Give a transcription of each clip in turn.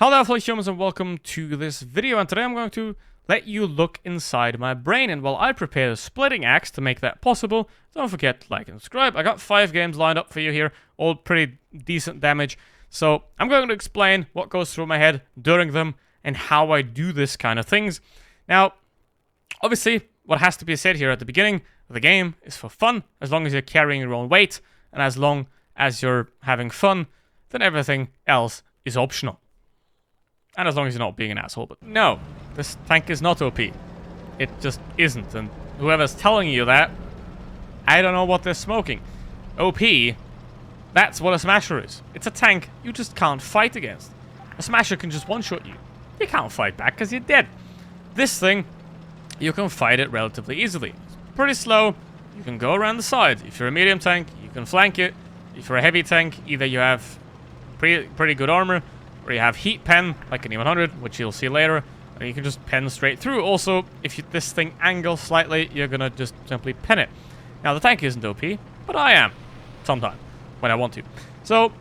Hello there fellow humans and welcome to this video, and today I'm going to let you look inside my brain, and while I prepare a splitting axe to make that possible, don't forget to like and subscribe. I got 5 games lined up for you here, all pretty decent damage, so I'm going to explain what goes through my head during them and how I do this kind of things. Now, obviously, what has to be said here at the beginning of the game is for fun. As long as you're carrying your own weight, and as long as you're having fun, then everything else is optional. And as long as you're not being an asshole. But no, this tank is not OP. It just isn't. And whoever's telling you that, I don't know what they're smoking. OP, that's what a smasher is. It's a tank you just can't fight against. A smasher can just one-shot you. You can't fight back because you're dead. This thing, you can fight it relatively easily. It's pretty slow. You can go around the side. If you're a medium tank, you can flank it. If you're a heavy tank, either you have pretty good armor, or you have heat pen, like an E100, which you'll see later, and you can just pen straight through. Also, if this thing angles slightly, you're gonna just simply pen it. Now, the tank isn't OP, but I am, sometime, when I want to. So,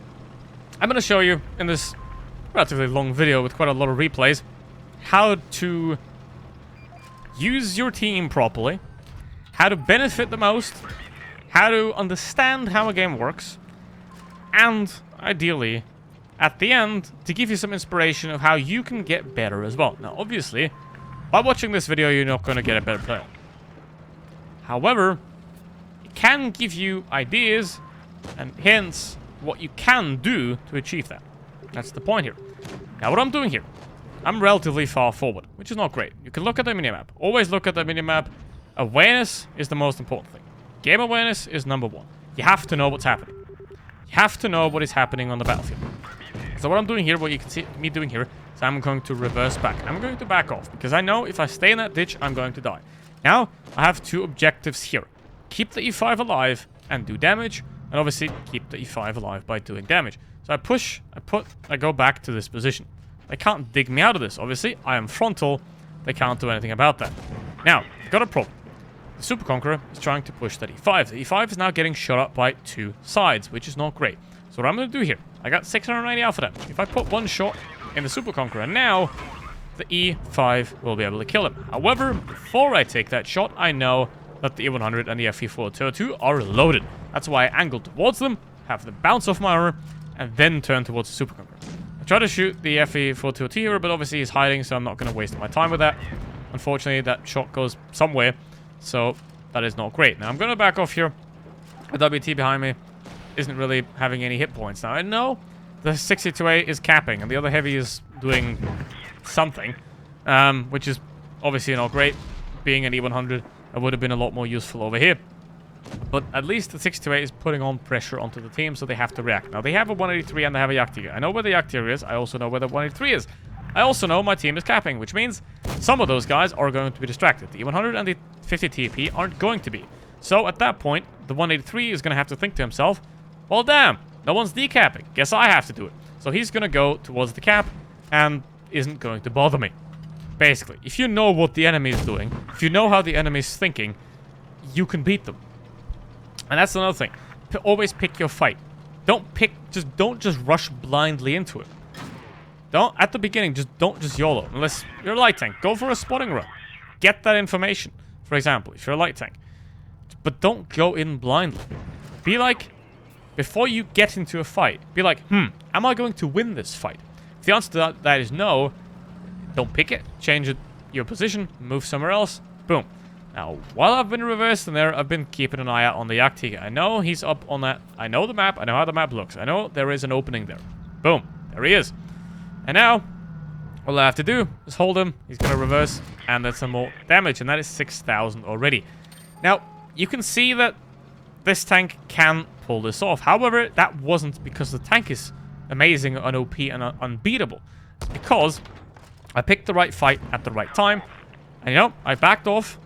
I'm gonna show you, in this relatively long video with quite a lot of replays, how to use your team properly, how to benefit the most, how to understand how a game works, and, ideally, at the end, to give you some inspiration of how you can get better as well. Now, obviously, by watching this video, you're not going to get a better player. However, it can give you ideas and hints what you can do to achieve that. That's the point here. Now, what I'm doing here, I'm relatively far forward, which is not great. You can look at the minimap. Always look at the minimap. Awareness is the most important thing. Game awareness is number 1. You have to know what's happening. You have to know what is happening on the battlefield. So what I'm doing here, what you can see me doing here, is I'm going to reverse back. I'm going to back off, because I know if I stay in that ditch, I'm going to die. Now, I have 2 objectives here. Keep the E5 alive and do damage, and obviously keep the E5 alive by doing damage. So I push, I go back to this position. They can't dig me out of this, obviously. I am frontal. They can't do anything about that. Now, got a problem. The Super Conqueror is trying to push that E5. The E5 is now getting shot up by 2 sides, which is not great. So what I'm going to do here, I got 690 alpha damage. If I put 1 shot in the Super Conqueror now, the E5 will be able to kill him. However, before I take that shot, I know that the E100 and the FE422 are loaded. That's why I angle towards them, have them bounce off my armor, and then turn towards the Super Conqueror. I try to shoot the FE422 here, but obviously he's hiding, so I'm not going to waste my time with that. Unfortunately, that shot goes somewhere, so that is not great. Now, I'm going to back off here. The WT behind me isn't really having any hit points. Now, I know the 62A is capping, and the other heavy is doing something, which is obviously not great. Being an E100, it would have been a lot more useful over here. But at least the 62A is putting on pressure onto the team, so they have to react. Now, they have a 183 and they have a Yaktiga. I know where the Yaktiga is. I also know where the 183 is. I also know my team is capping, which means some of those guys are going to be distracted. The E100 and the 50 TP aren't going to be. So, at that point, the 183 is going to have to think to himself, well, damn, no one's decapping. Guess I have to do it. So he's going to go towards the cap and isn't going to bother me. Basically, if you know what the enemy is doing, if you know how the enemy is thinking, you can beat them. And that's another thing. Always pick your fight. Don't just rush blindly into it. At the beginning, don't just YOLO. Unless you're a light tank, go for a spotting run. Get that information. For example, if you're a light tank. But don't go in blindly. Be like, before you get into a fight, be like, am I going to win this fight? If the answer to that is no, don't pick it. Change your position, move somewhere else, boom. Now, while I've been reversed in there, I've been keeping an eye out on the Yaktiga. I know he's up on that. I know the map. I know how the map looks. I know there is an opening there. Boom. There he is. And now, all I have to do is hold him. He's going to reverse, and that's some more damage, and that is 6,000 already. Now, you can see that this tank can pull this off. However, that wasn't because the tank is amazing and OP and unbeatable. It's because I picked the right fight at the right time. And, you know, I backed off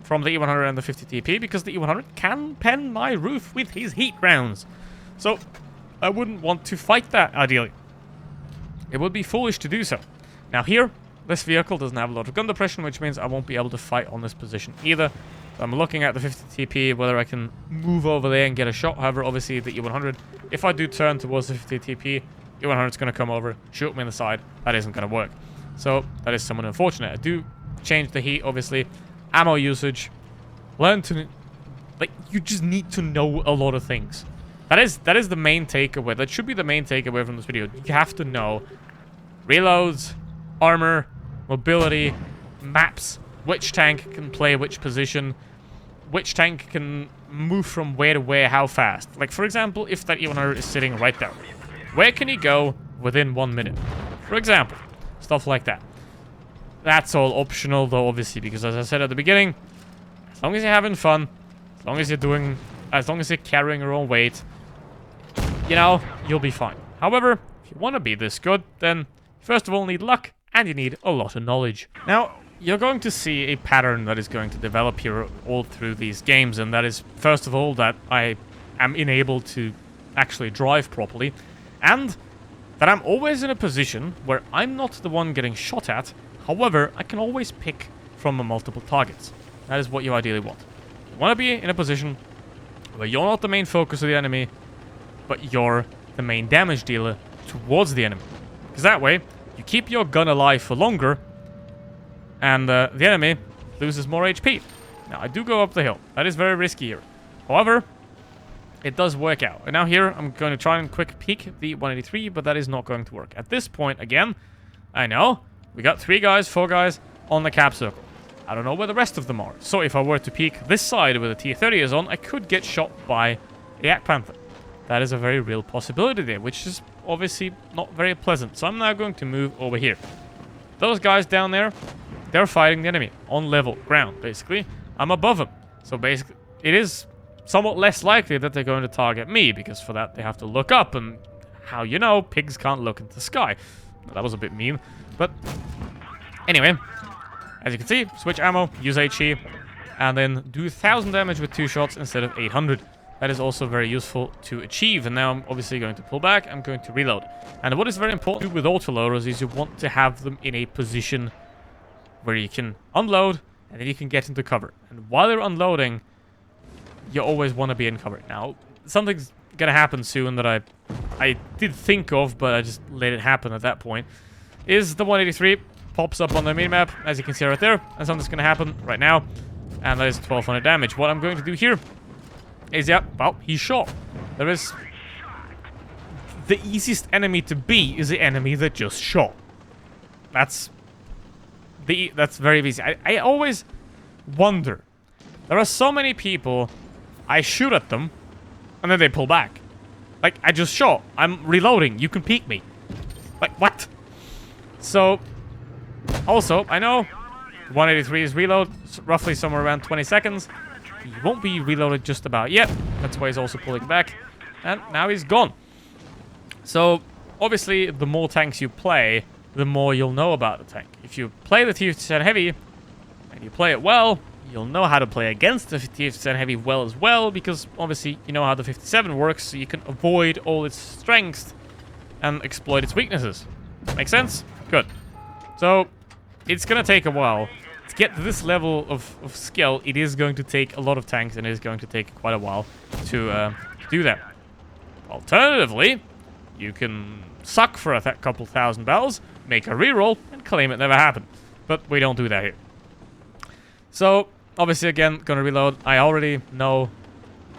from the E100 and the 50 TP because the E100 can pen my roof with his heat rounds. So, I wouldn't want to fight that, ideally. It would be foolish to do so. Now here, this vehicle doesn't have a lot of gun depression, which means I won't be able to fight on this position either. So I'm looking at the 50 TP, whether I can move over there and get a shot. However, obviously the E100, if I do turn towards the 50 TP, E100's going to come over, shoot me in the side. That isn't going to work. So that is somewhat unfortunate. I do change the heat, obviously. Ammo usage. Learn to... Like, you just need to know a lot of things. That is the main takeaway. That should be the main takeaway from this video. You have to know reloads, armor, mobility, maps, which tank can play which position, which tank can move from where to where, how fast. Like, for example, if that E100 is sitting right there, where can he go within 1 minute? For example, stuff like that. That's all optional, though, obviously, because as I said at the beginning, as long as you're having fun, as long as you're carrying your own weight, you know, you'll be fine. However, if you want to be this good, then first of all, need luck, and you need a lot of knowledge. Now, you're going to see a pattern that is going to develop here all through these games, and that is, first of all, that I am enabled to actually drive properly, and that I'm always in a position where I'm not the one getting shot at. However, I can always pick from multiple targets. That is what you ideally want. You want to be in a position where you're not the main focus of the enemy, but you're the main damage dealer towards the enemy. Because that way, you keep your gun alive for longer, and the enemy loses more HP. Now, I do go up the hill. That is very risky here. However, it does work out. And now here, I'm going to try and quick peek the 183, but that is not going to work. At this point, again, I know we got 3 guys, 4 guys on the cap circle. I don't know where the rest of them are. So if I were to peek this side where the T-30 is on, I could get shot by a Yak Panther. That is a very real possibility there, which is obviously not very pleasant. So I'm now going to move over here. Those guys down there, they're fighting the enemy on level ground, basically. I'm above them. So basically, it is somewhat less likely that they're going to target me, because for that they have to look up, and how you know, pigs can't look into the sky. That was a bit mean, but anyway, as you can see, switch ammo, use HE, and then do 1000 damage with 2 shots instead of 800. That is also very useful to achieve, and now I'm obviously going to pull back, I'm going to reload. And what is very important with autoloaders is you want to have them in a position where you can unload, and then you can get into cover. And while you're unloading, you always want to be in cover. Now, something's gonna happen soon that I did think of, but I just let it happen at that point, is the 183 pops up on the minimap, as you can see right there, and something's gonna happen right now, and that is 1200 damage. What I'm going to do here is, yeah, well, he's shot. There is... The easiest enemy to be is the enemy that just shot. That's very easy. I always wonder. There are so many people, I shoot at them, and then they pull back. Like, I just shot. I'm reloading. You can peek me. Like, what? So, also, I know 183 is reload, roughly somewhere around 20 seconds. He won't be reloaded just about yet. That's why he's also pulling back. And now he's gone. So, obviously, the more tanks you play, the more you'll know about the tank. If you play the T-57 Heavy, and you play it well, you'll know how to play against the T-57 Heavy well as well, because obviously you know how the 57 works, so you can avoid all its strengths and exploit its weaknesses. Make sense? Good. So, it's gonna take a while. To get to this level of skill, it is going to take a lot of tanks, and it is going to take quite a while to do that. Alternatively, you can suck for a couple thousand battles, make a reroll, and claim it never happened. But we don't do that here. So, obviously, again, gonna reload. I already know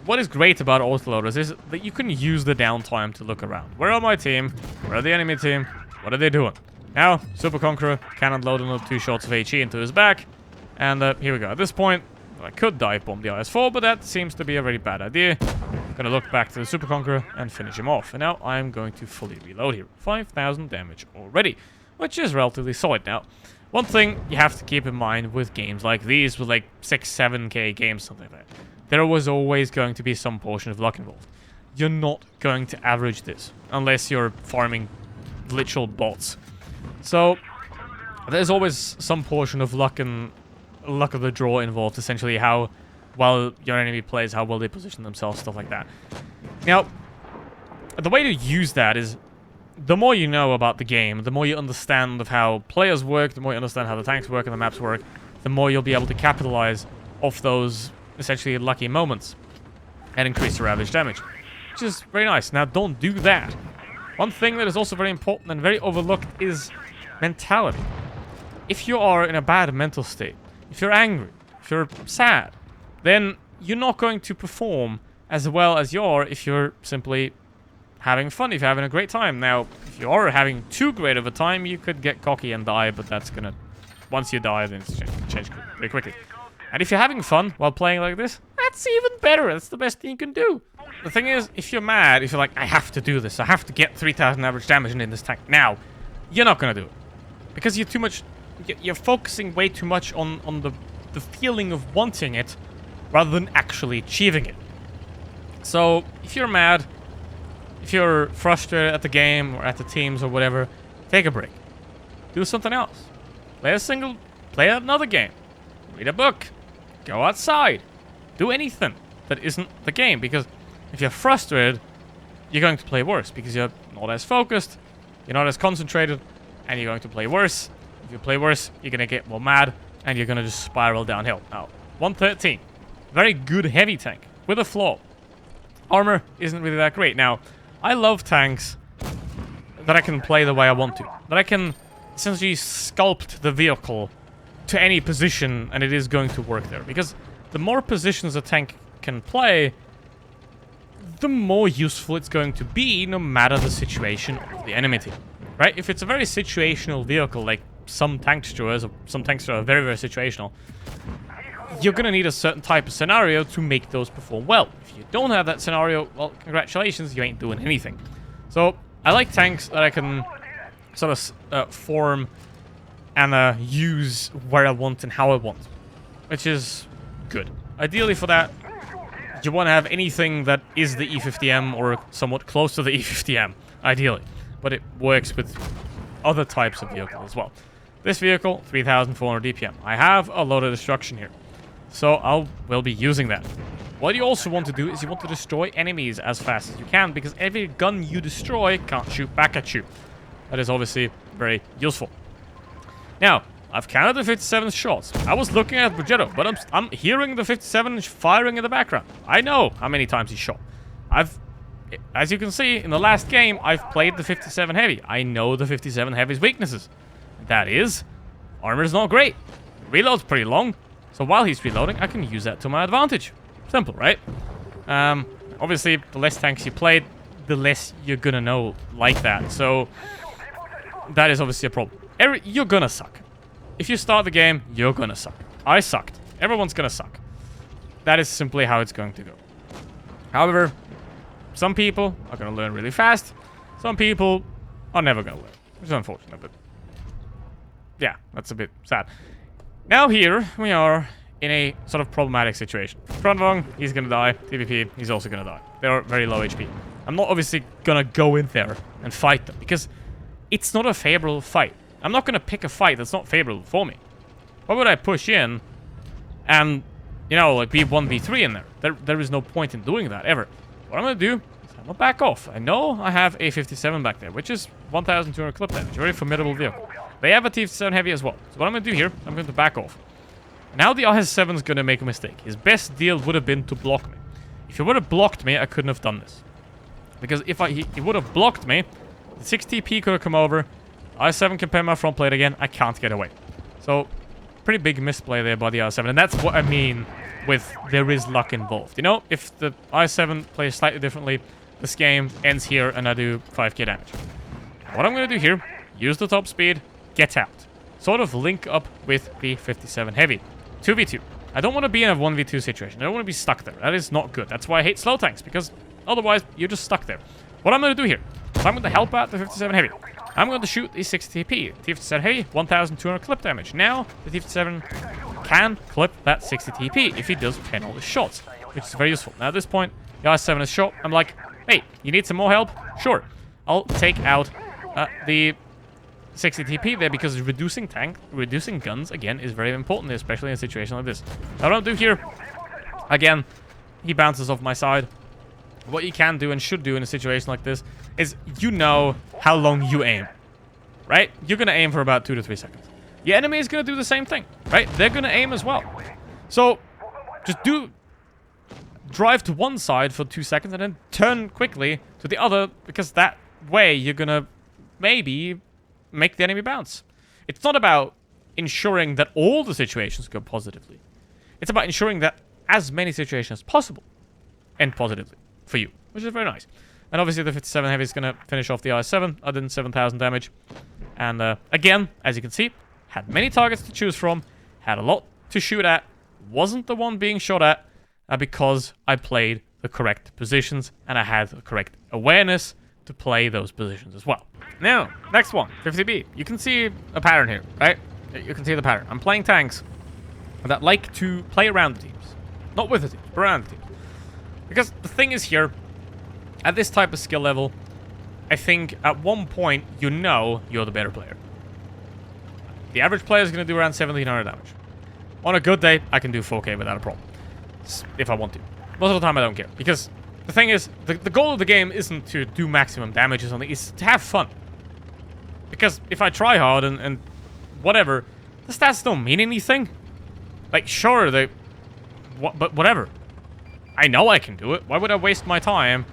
what is great about autoloaders is that you can use the downtime to look around. Where are my team? Where are the enemy team? What are they doing? Now, Super Conqueror can unload another 2 shots of HE into his back. And here we go. At this point, I could dive bomb the IS-4, but that seems to be a very bad idea. Gonna look back to the Super Conqueror and finish him off. And now I'm going to fully reload here. 5,000 damage already, which is relatively solid. Now, one thing you have to keep in mind with games like these, with like 6-7k games, something like that, there was always going to be some portion of luck involved. You're not going to average this, unless you're farming literal bots. So, there's always some portion of luck and luck of the draw involved, essentially how well your enemy plays, how well they position themselves, stuff like that. Now, the way to use that is, the more you know about the game, the more you understand of how players work, the more you understand how the tanks work and the maps work, the more you'll be able to capitalize off those essentially lucky moments and increase your average damage, which is very nice. Now, don't do that One thing that is also very important and very overlooked is mentality. If you are in a bad mental state, if you're angry, if you're sad, then you're not going to perform as well as you are if you're simply having fun, if you're having a great time. Now, if you are having too great of a time, you could get cocky and die, but that's gonna... Once you die, then it's change very quickly. And if you're having fun while playing like this, that's even better. That's the best thing you can do. The thing is, if you're mad, if you're like, I have to do this, I have to get 3,000 average damage in this tank now, you're not gonna do it. Because you're too much... You're focusing way too much on the feeling of wanting it rather than actually achieving it. So, if you're mad, if you're frustrated at the game or at the teams or whatever, take a break. Do something else. Play another game. Read a book. Go outside. Do anything that isn't the game. Because if you're frustrated, you're going to play worse. Because you're not as focused, you're not as concentrated, and you're going to play worse. If you play worse, you're going to get more mad, and you're going to just spiral downhill. Now, 113. Very good heavy tank. With a flaw. Armor isn't really that great. Now, I love tanks that I can play the way I want to. That I can essentially sculpt the vehicle to any position, and it is going to work there. Because the more positions a tank can play, the more useful it's going to be, no matter the situation of the enemy team. Right? If it's a very situational vehicle, like some tank destroyers, or some tanks that are very, very situational, you're going to need a certain type of scenario to make those perform well. If you don't have that scenario, well, congratulations, you ain't doing anything. So, I like tanks that I can sort of form and use where I want and how I want, which is good. Ideally for that, you want to have anything that is the E50M or somewhat close to the E50M, ideally. But it works with other types of vehicle as well. This vehicle, 3,400 DPM. I have a lot of destruction here, so I will be using that. What you also want to do is you want to destroy enemies as fast as you can, because every gun you destroy can't shoot back at you. That is obviously very useful. Now, I've counted the 57 shots. I was looking at Progetto, but I'm hearing the 57 firing in the background. I know how many times he shot. As you can see, in the last game, I've played the 57 Heavy. I know the 57 Heavy's weaknesses. That is, armor's not great. Reload's pretty long. So while he's reloading, I can use that to my advantage. Simple, right? Obviously, the less tanks you play, the less you're gonna know like that. So that is obviously a problem. You're gonna suck. If you start the game, you're gonna suck. I sucked. Everyone's gonna suck. That is simply how it's going to go. However, some people are gonna learn really fast. Some people are never gonna learn. Which is unfortunate, but yeah, that's a bit sad. Now here, we are in a sort of problematic situation. Frontvong, he's gonna die. TVP, he's also gonna die. They're very low HP. I'm not obviously gonna go in there and fight them, because it's not a favorable fight. I'm not gonna pick a fight that's not favorable for me. Why would I push in and, you know, like be 1v3 in there? There is no point in doing that, ever. What I'm gonna do is I'm gonna back off. I know I have a 57 back there, which is 1,200 clip damage. Very formidable vehicle. They have a T57 Heavy as well. So what I'm gonna do here, I'm going to back off. Now the RS7 is gonna make a mistake. His best deal would have been to block me. If he would have blocked me, I couldn't have done this. Because if he would have blocked me, the 6TP could have come over. I7 can pen my front plate again. I can't get away. So, pretty big misplay there by the I7. And that's what I mean with there is luck involved. You know, if the I7 plays slightly differently, this game ends here and I do 5k damage. What I'm going to do here, use the top speed, get out. Sort of link up with the 57 Heavy. 2v2. I don't want to be in a 1v2 situation. I don't want to be stuck there. That is not good. That's why I hate slow tanks, because otherwise you're just stuck there. What I'm going to do here, is I'm going to help out the 57 Heavy. I'm going to shoot the 60TP. T57 Heavy, 1,200 clip damage. Now, the T57 can clip that 60TP if he does pen all his shots, which is very useful. Now, at this point, the R7 is shot. I'm like, hey, you need some more help? Sure. I'll take out the 60TP there, because reducing guns, again, is very important, especially in a situation like this. Now, what I'll do here, again, he bounces off my side. What you can do and should do in a situation like this is you know how long you aim, right? You're going to aim for about 2 to 3 seconds. Your enemy is going to do the same thing, right? They're going to aim as well. So just drive to one side for 2 seconds and then turn quickly to the other, because that way you're gonna maybe make the enemy bounce. It's not about ensuring that all the situations go positively. It's about ensuring that as many situations as possible end positively for you, which is very nice. And obviously the 57 Heavy is going to finish off the IS-7. I did 7,000 damage. And again, as you can see, had many targets to choose from, had a lot to shoot at, wasn't the one being shot at, because I played the correct positions and I had the correct awareness to play those positions as well. Now, next one, 50B. You can see a pattern here, right? You can see the pattern. I'm playing tanks that like to play around the teams. Not with the teams, but around the teams. Because the thing is here, at this type of skill level, I think at one point you know you're the better player. The average player is going to do around 1,700 damage. On a good day, I can do 4K without a problem. If I want to. Most of the time I don't care. Because the thing is, the goal of the game isn't to do maximum damage or something, it's to have fun. Because if I try hard and whatever, the stats don't mean anything. Like, sure, but whatever. I know I can do it. Why would I waste my time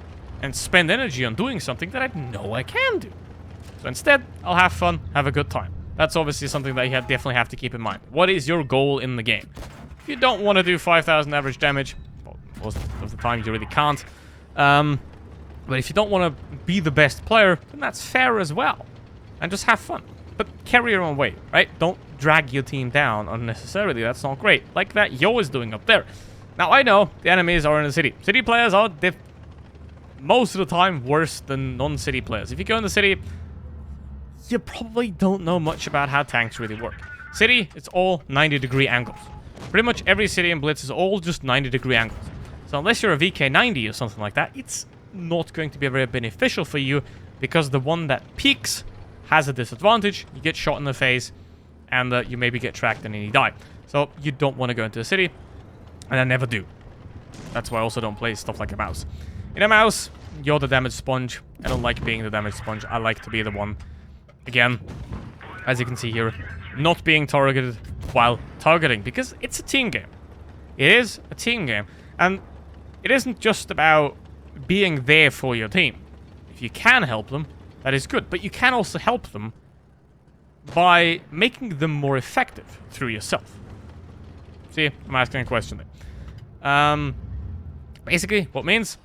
and spend energy on doing something that I know I can do? So instead, I'll have fun, have a good time. That's obviously something that you definitely have to keep in mind. What is your goal in the game? If you don't want to do 5,000 average damage, well, most of the time you really can't. But if you don't want to be the best player, then that's fair as well. And just have fun. But carry your own weight, right? Don't drag your team down unnecessarily. That's not great. Like that Yo is doing up there. Now, I know the enemies are in the city. City players are most of the time worse than non-city players. If you go in the city, you probably don't know much about how tanks really work. City, it's all 90-degree angles. Pretty much every city in Blitz is all just 90-degree angles. So unless you're a VK90 or something like that, it's not going to be very beneficial for you because the one that peaks has a disadvantage. You get shot in the face and you maybe get tracked and then you die. So you don't want to go into the city. And I never do. That's why I also don't play stuff like a mouse. In a mouse, you're the damage sponge. I don't like being the damage sponge. I like to be the one, again, as you can see here, not being targeted while targeting. Because it's a team game. It is a team game. And it isn't just about being there for your team. If you can help them, that is good. But you can also help them by making them more effective through yourself. See, I'm asking a question there. Basically, what means,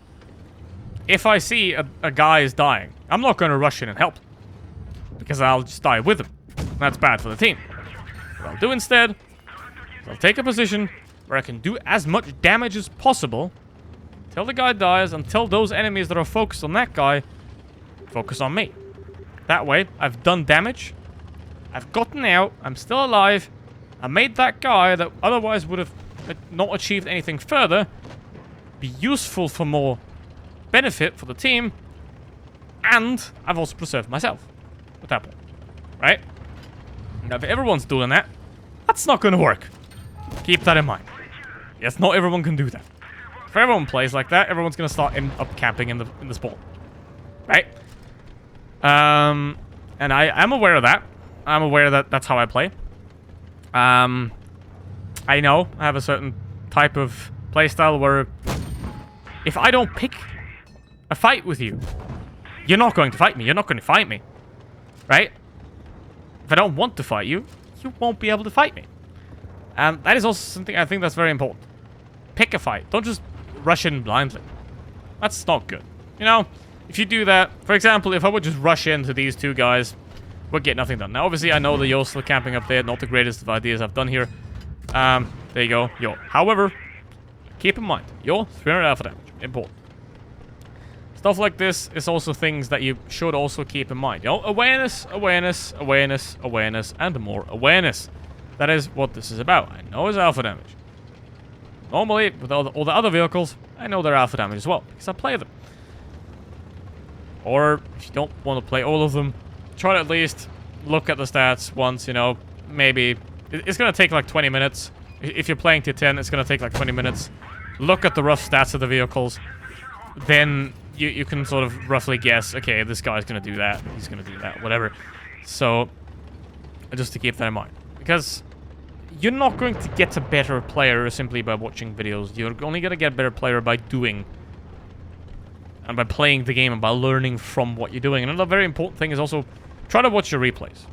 if I see a guy is dying, I'm not going to rush in and help. Because I'll just die with him. That's bad for the team. What I'll do instead, is I'll take a position where I can do as much damage as possible until the guy dies, until those enemies that are focused on that guy focus on me. That way, I've done damage, I've gotten out, I'm still alive, I made that guy that otherwise would have not achieved anything further be useful for more benefit for the team, and I've also preserved myself at that point, right? Now, if everyone's doing that, that's not going to work. Keep that in mind. Yes, not everyone can do that. If everyone plays like that, everyone's going to start end up camping in the spawn, right? And I'm aware of that. I'm aware that that's how I play. I know I have a certain type of playstyle where if I don't pick a fight with you, you're not going to fight me. You're not going to fight me. Right? If I don't want to fight you, you won't be able to fight me. And that is also something I think that's very important. Pick a fight. Don't just rush in blindly. That's not good. You know, if you do that, for example, if I would just rush into these two guys, we'll get nothing done. Now, obviously, I know that you're still camping up there. Not the greatest of ideas I've done here. There you go. Yo. However, keep in mind, you're 300 alpha damage. Important. Stuff like this is also things that you should also keep in mind. You know, awareness, awareness, awareness, awareness, and more awareness. That is what this is about. I know it's alpha damage. Normally, with all the other vehicles, I know they're alpha damage as well, because I play them. Or, if you don't want to play all of them, try to at least look at the stats once, you know, maybe. It's going to take like 20 minutes. If you're playing tier 10, it's going to take like 20 minutes. Look at the rough stats of the vehicles. Then you can sort of roughly guess, okay, this guy's going to do that, he's going to do that, whatever. So, just to keep that in mind. Because you're not going to get a better player simply by watching videos. You're only going to get a better player by doing and by playing the game and by learning from what you're doing. Another very important thing is also try to watch your replays.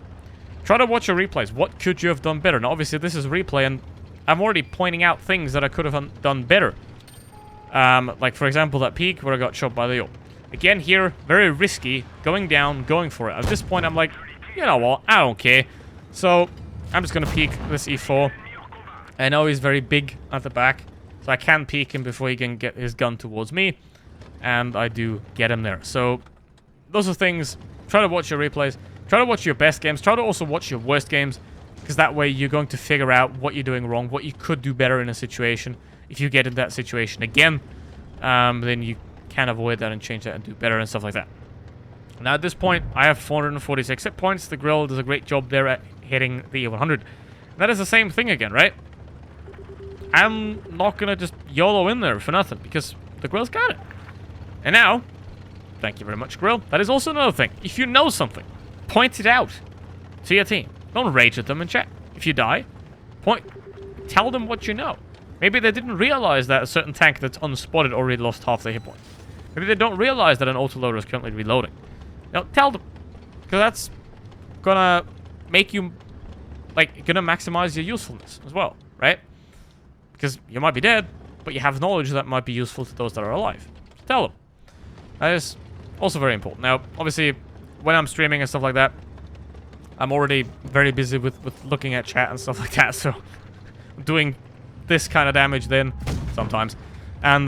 Try to watch your replays. What could you have done better? Now, obviously, this is replay, and I'm already pointing out things that I could have done better. Like, for example, that peak where I got shot by Leo. Again, here, very risky, going down, going for it. At this point, I'm like, you know what, I don't care. So, I'm just going to peek this E4. I know he's very big at the back, so I can peek him before he can get his gun towards me. And I do get him there. So, those are things. Try to watch your replays. Try to watch your best games. Try to also watch your worst games. Because that way, you're going to figure out what you're doing wrong, what you could do better in a situation. If you get in that situation again, then you can avoid that and change that and do better and stuff like that. Now, at this point, I have 446 hit points. The grill does a great job there at hitting the 100. That is the same thing again, right? I'm not going to just YOLO in there for nothing, because the grill's got it. And now, thank you very much, grill. That is also another thing. If you know something, point it out to your team. Don't rage at them in chat. If you die, tell them what you know. Maybe they didn't realize that a certain tank that's unspotted already lost half their hit points. Maybe they don't realize that an autoloader is currently reloading. Now, tell them. Because that's gonna make you, like, gonna maximize your usefulness as well, right? Because you might be dead, but you have knowledge that might be useful to those that are alive. So tell them. That is also very important. Now, obviously, when I'm streaming and stuff like that, I'm already very busy with looking at chat and stuff like that, so I'm doing this kind of damage then, sometimes. And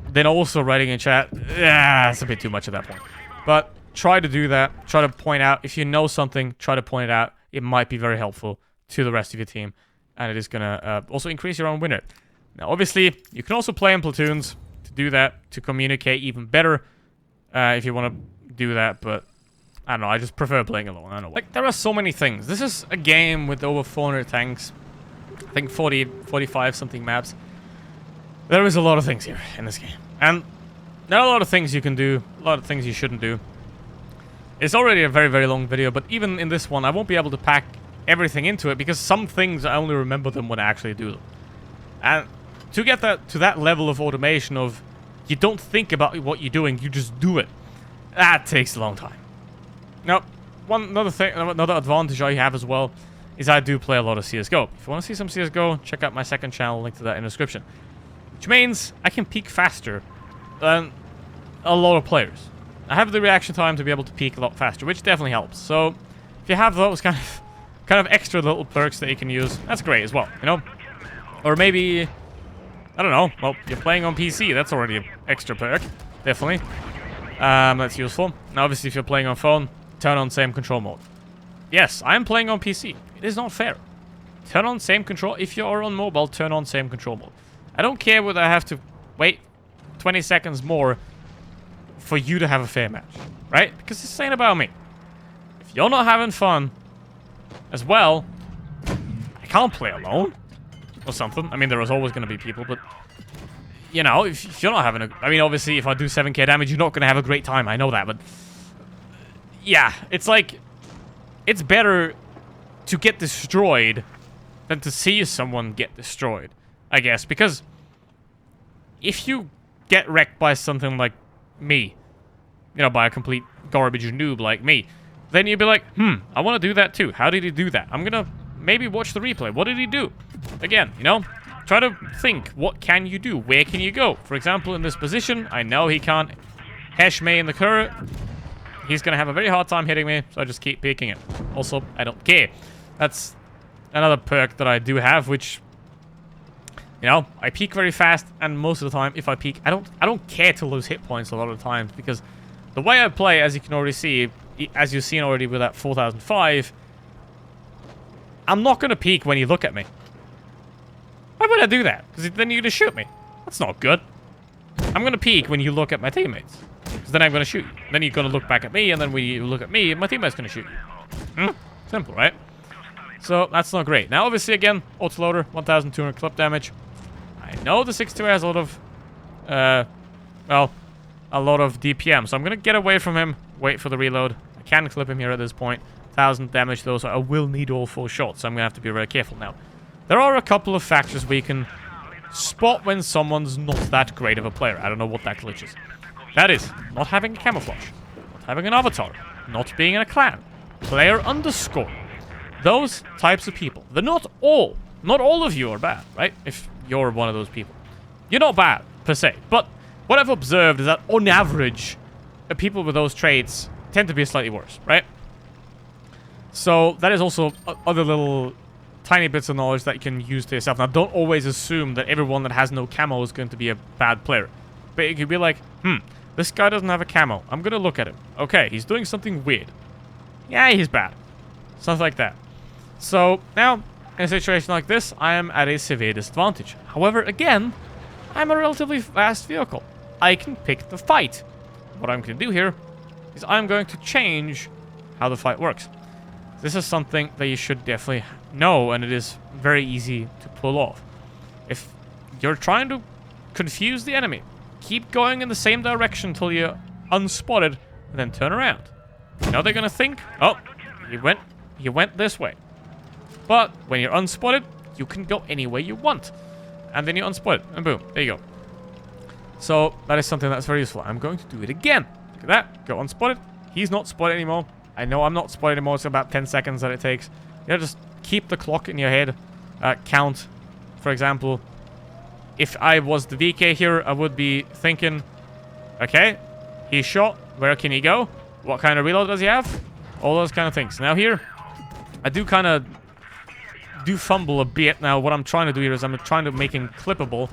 then also writing in chat, it's a bit too much at that point. But try to do that. Try to point out, if you know something, try to point it out. It might be very helpful to the rest of your team. And it is going to also increase your own win rate. Now, obviously, you can also play in platoons to do that, to communicate even better if you want to do that. But I don't know, I just prefer playing alone. I don't know. Like, there are so many things. This is a game with over 400 tanks. I think 40, 45 something maps. There is a lot of things here in this game. And there are a lot of things you can do, a lot of things you shouldn't do. It's already a very, very long video, but even in this one, I won't be able to pack everything into it because some things I only remember them when I actually do them. And to get that to that level of automation of you don't think about what you're doing, you just do it. That takes a long time. Now, another advantage I have as well is I do play a lot of CSGO. If you want to see some CSGO, check out my second channel, link to that in the description. Which means I can peak faster than a lot of players. I have the reaction time to be able to peak a lot faster, which definitely helps. So, if you have those kind of extra little perks that you can use, that's great as well, you know? Or maybe, I don't know, well, you're playing on PC, that's already an extra perk, definitely. That's useful. Now, obviously, if you're playing on phone, turn on same control mode. Yes, I'm playing on PC. It is not fair. Turn on same control. If you're on mobile, turn on same control mode. I don't care whether I have to wait 20 seconds more for you to have a fair match, right? Because this ain't about me. If you're not having fun as well, I can't play alone or something. I mean, there is always going to be people, but you know, if you're not having a... I mean, obviously, if I do 7k damage, you're not going to have a great time. I know that, but yeah, it's like, it's better to get destroyed than to see someone get destroyed, I guess, because if you get wrecked by something like me, you know, by a complete garbage noob like me, then you'd be like, I want to do that too. How did he do that? I'm gonna maybe watch the replay. What did he do? Again, you know, try to think, what can you do? Where can you go? For example, in this position, I know he can't hash me in the current. He's gonna have a very hard time hitting me, so I just keep peeking it. Also, I don't care. That's another perk that I do have, which, you know, I peek very fast, and most of the time, if I peek, I don't care to lose hit points a lot of the times, because the way I play, as you can already see, as you've seen already with that 4005, I'm not gonna peek when you look at me. Why would I do that? Because then you're gonna shoot me. That's not good. I'm gonna peek when you look at my teammates, because then I'm gonna shoot you. Then you're gonna look back at me, and then when you look at me, my teammate's gonna shoot you. Simple, right? So that's not great. Now, obviously, again, autoloader, 1,200 clip damage. I know the 6-2 has a lot of, well, a lot of DPM, so I'm gonna get away from him, wait for the reload. I can clip him here at this point. 1,000 damage though, so I will need all 4 shots, so I'm gonna have to be very careful. Now, there are a couple of factors where you can spot when someone's not that great of a player. I don't know what that glitch is. That is, not having a camouflage, not having an avatar, not being in a clan, player underscore. Those types of people. They're not all of you are bad, right? If you're one of those people. You're not bad, per se. But what I've observed is that, on average, people with those traits tend to be slightly worse, right? So, that is also other little tiny bits of knowledge that you can use to yourself. Now, don't always assume that everyone that has no camo is going to be a bad player. But you could be like, this guy doesn't have a camo. I'm going to look at him. Okay, he's doing something weird. Yeah, he's bad. Something like that. So, now, in a situation like this, I am at a severe disadvantage. However, again, I'm a relatively fast vehicle. I can pick the fight. What I'm going to do here is I'm going to change how the fight works. This is something that you should definitely know, and it is very easy to pull off. If you're trying to confuse the enemy, keep going in the same direction until you're unspotted, and then turn around. You know they're going to think, oh, you went this way. But when you're unspotted, you can go anywhere you want. And then you're unspotted, and boom, there you go. So, that is something that's very useful. I'm going to do it again. Look at that, go unspotted. He's not spotted anymore. I know I'm not spotted anymore, it's about 10 seconds that it takes. You know, just keep the clock in your head. Count, for example. If I was the VK here, I would be thinking, okay, he's shot. Where can he go? What kind of reload does he have? All those kind of things. Now here, I do kind of fumble a bit. Now what I'm trying to do here is I'm trying to make him clippable,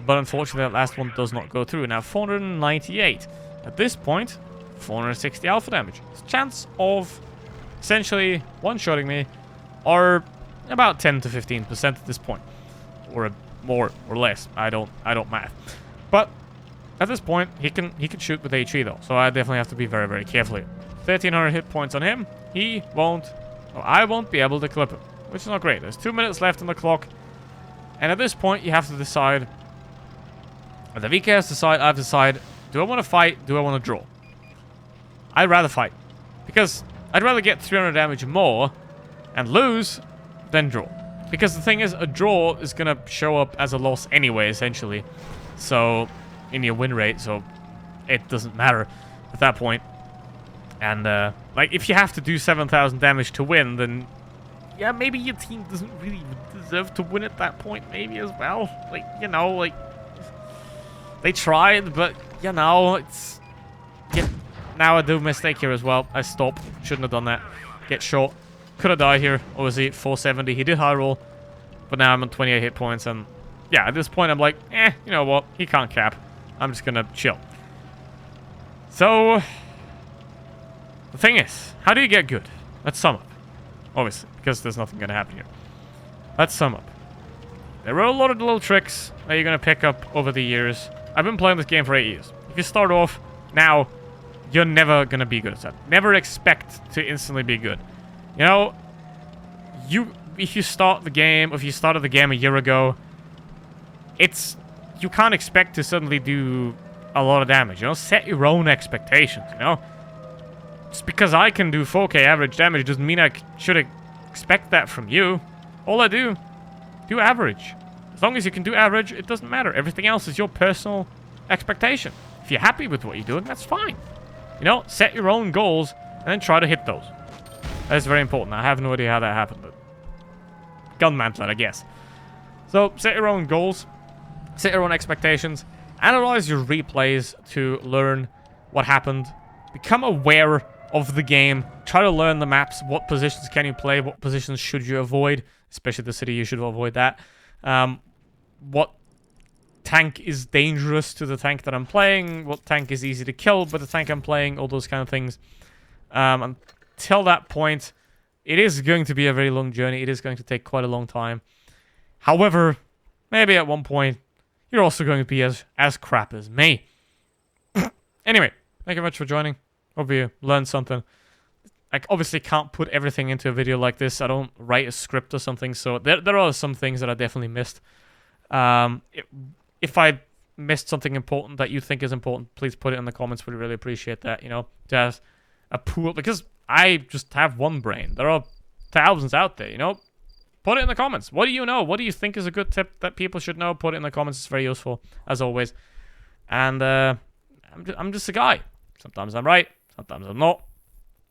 but unfortunately that last one does not go through. Now 498. At this point, 460 alpha damage. His chance of essentially one-shotting me are about 10 to 15% at this point, or more or less. I don't math. But at this point, he can shoot with HE though, so I definitely have to be very, very careful here. 1300 hit points on him. I won't be able to clip him, which is not great. There's 2 minutes left on the clock, and at this point, you have to decide. The VK has to decide. I have to decide. Do I want to fight? Do I want to draw? I'd rather fight, because I'd rather get 300 damage more and lose than draw. Because the thing is, a draw is gonna show up as a loss anyway, essentially. So, in your win rate, so it doesn't matter at that point. And, like, if you have to do 7,000 damage to win, then, yeah, maybe your team doesn't really deserve to win at that point, maybe, as well. Like, you know, like, they tried, but, you know, it's... Now I do a mistake here as well. I stop. Shouldn't have done that. Get shot. Could have died here. Obviously, 470. He did high roll. But now I'm on 28 hit points. And yeah, at this point, I'm like, you know what? He can't cap. I'm just going to chill. So, the thing is, how do you get good? Let's sum up. Obviously, because there's nothing going to happen here. Let's sum up. There are a lot of little tricks that you're going to pick up over the years. I've been playing this game for 8 years. If you start off now, you're never going to be good at that. Never expect to instantly be good. You know, if you start the game, if you started the game a year ago, you can't expect to suddenly do a lot of damage. You know, set your own expectations, you know? Just because I can do 4k average damage doesn't mean I should expect that from you. All I do average. As long as you can do average, it doesn't matter. Everything else is your personal expectation. If you're happy with what you're doing, that's fine. You know, set your own goals and then try to hit those. That's very important. I have no idea how that happened, but gun mantlet, I guess. So, set your own goals, set your own expectations, analyze your replays to learn what happened, become aware of the game, try to learn the maps, what positions can you play, what positions should you avoid, especially the city, you should avoid that. What tank is dangerous to the tank that I'm playing, what tank is easy to kill by the tank I'm playing, all those kind of things. Until that point, it is going to be a very long journey. It is going to take quite a long time. However, maybe at one point, you're also going to be as crap as me. Anyway, thank you very much for joining. Hope you learned something. I obviously can't put everything into a video like this. I don't write a script or something, so there are some things that I definitely missed. If I missed something important that you think is important, please put it in the comments. We'd really appreciate that, you know, just a pool, because I just have one brain. There are thousands out there, you know. Put it in the comments. What do you know? What do you think is a good tip that people should know? Put it in the comments. It's very useful, as always. And I'm just a guy. Sometimes I'm right, sometimes I'm not.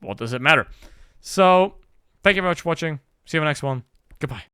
What does it matter? So, thank you very much for watching. See you in the next one. Goodbye.